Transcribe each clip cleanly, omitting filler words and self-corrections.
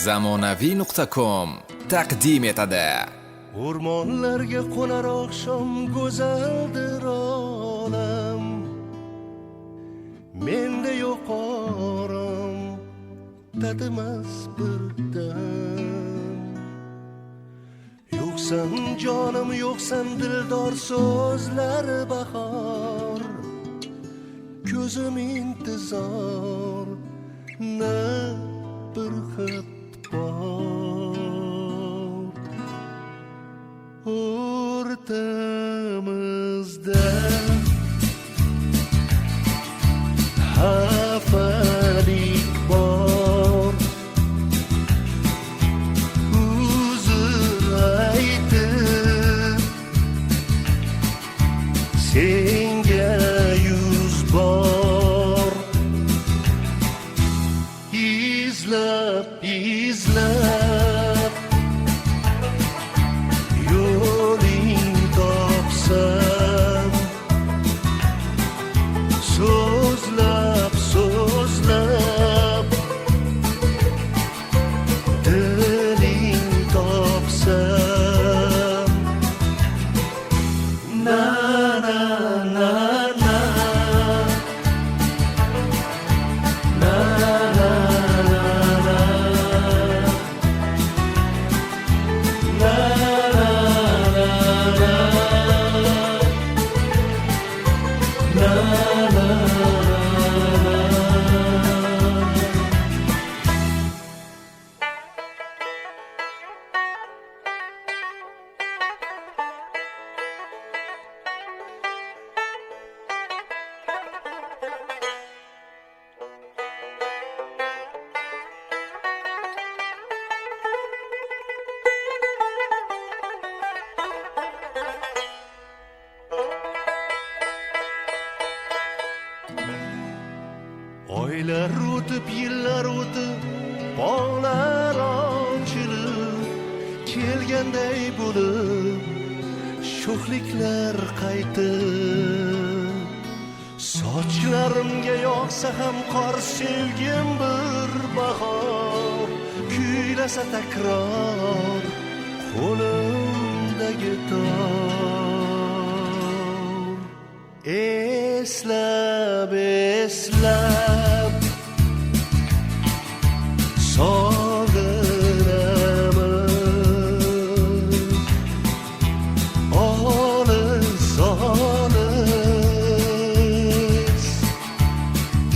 zamonaviy.com taqdim etadi. O'rmonlarga qo'nar oqshom go'zaldir olam, menda yo'q orom, tatimas bir dam. Yo'qsan jonim, yo'qsan dildor so'zlar bahor, ko'zim intizor, na bir xat bor. O'rtamizda xafalik bor, uzr aytib senga yuz bor. Izlab yo'ling topsam, so'zlab diling topsam, na na na na na na oylar o'tib, yillar o'tib, bog'lar ochilib, kelganday bo'lib, sho'xliklar qaytib. Sochlarimga yog'sa ham qor, sevgim bir bahor, kuylasa takror qo'limdagi tor. Eslab sog'inamiz, olis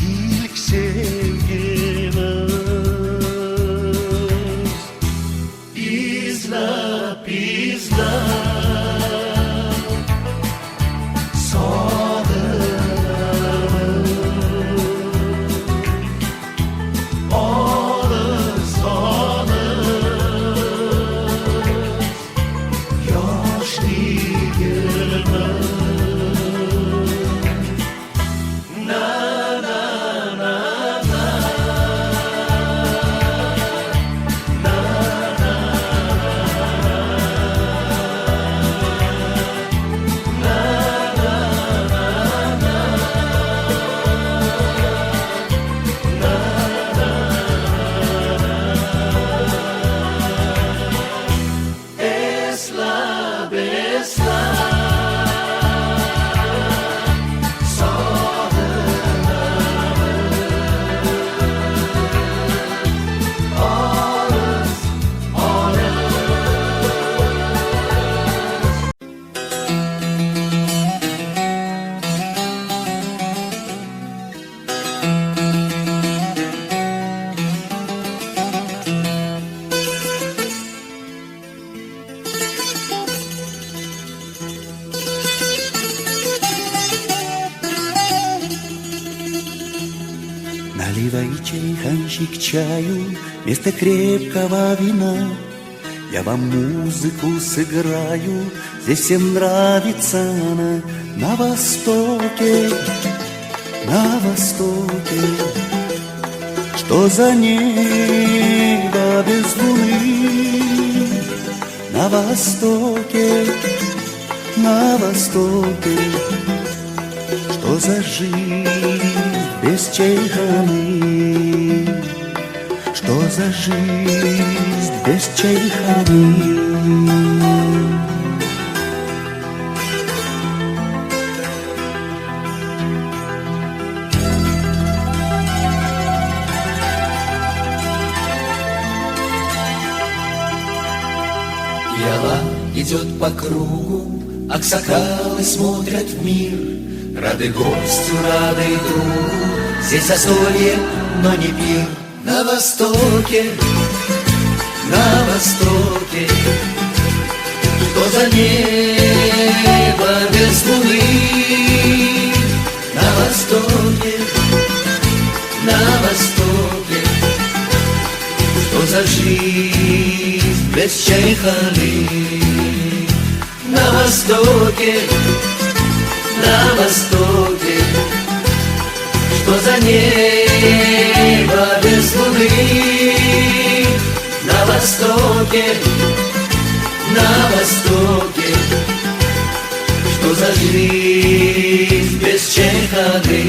ilk sevgimiz. Izlab Наливай чайханчик чаю вместо крепкого вина. Я вам музыку сыграю, здесь всем нравится она. На востоке, что за небо без луны. На востоке, что за жизнь без чайханы. за жизнь без чайханы? Пиала идет по кругу, аксакалы смотрят в мир, рады гостю, рады другу, здесь застолье, но не пир. На востоке, что за небо без луны? На востоке, что за жизнь без чайханы? На востоке, что за небо без луны? На востоке, что за жизнь без чайханы?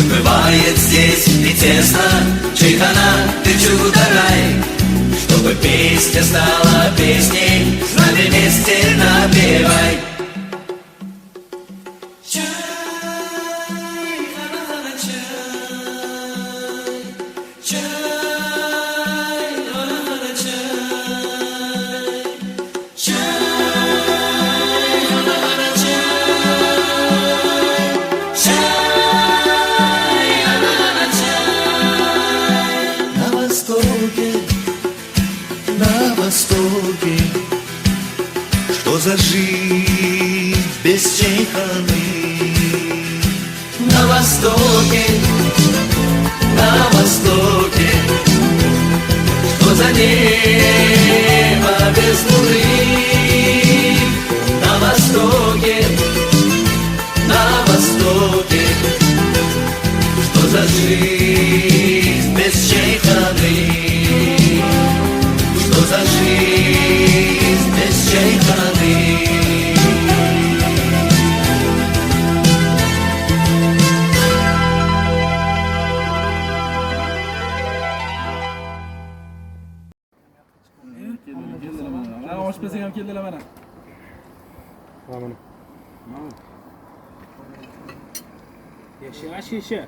Бывает здесь и тесно, чайхана, ты чудо-рай, чтобы песня стала песней, с нами вместе напевай. На востоке, что за жизнь без чайханы? На востоке, что за небо без луны? На востоке, что за жизнь без чайханы? Что за жизнь без чайханы? Oshpazing ham keldilar mana. Mana. Yasha.